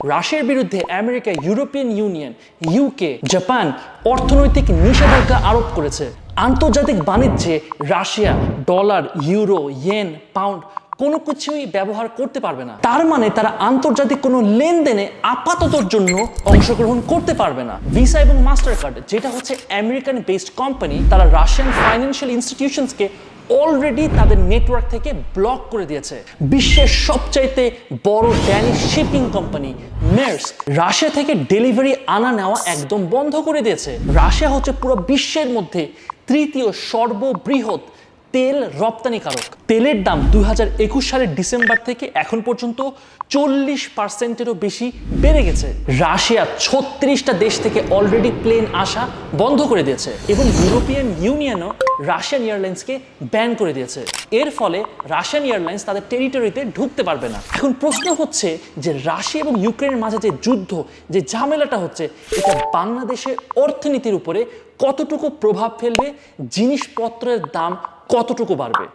রাশিয়ার বিরুদ্ধে America, European union, UK, Japan অর্থনৈতিক নিষেধাজ্ঞা আরোপ করেছে। আন্তর্জাতিক বাণিজ্যে Russia dollar, euro, yen, pound কোনো কিছুই ব্যবহার করতে পারবে না। তার মানে তারা আন্তর্জাতিক কোনো লেনদেনে আপাততর জন্য অংশগ্রহণ করতে পারবে না। ভিসা এবং মাস্টার কার্ড, যেটা হচ্ছে আমেরিকান বেসড কোম্পানি, তারা রাশিয়ান ফাইন্যান্সিয়াল ইনস্টিটিউশনসকে অলরেডি তাদের নেটওয়ার্ক থেকে ব্লক করে দিয়েছে। বিশ্বের সবচাইতে বড় ড্যানিশ শিপিং কোম্পানি মেরস্ক রাশিয়া থেকে ডেলিভারি আনা নেওয়া একদম বন্ধ করে দিয়েছে। রাশিয়া হচ্ছে পুরো বিশ্বের মধ্যে তৃতীয় সর্ববৃহৎ তেল রপ্তানিকারক। তেলের দাম 2021 সালের ডিসেম্বর থেকে এখন পর্যন্ত 40%-এরও বেশি বেড়ে গেছে। রাশিয়া 36টা দেশ থেকে অলরেডি প্লেন আসা বন্ধ করে দিয়েছে এবং ইউরোপিয়ান ইউনিয়নও রাশিয়ান এয়ারলাইন্সকে ব্যান করে দিয়েছে। এর ফলে রাশিয়ান এয়ারলাইন্স তাদের টেরিটরিতে ঢুকতে পারবে না। এখন প্রশ্ন হচ্ছে যে রাশিয়া এবং ইউক্রেনের মাঝে যে যুদ্ধ, যে ঝামেলাটা হচ্ছে, এটা বাংলাদেশের অর্থনীতির উপরে কতটুকু প্রভাব ফেলবে, জিনিসপত্রের দাম কতটুকু বাড়বে।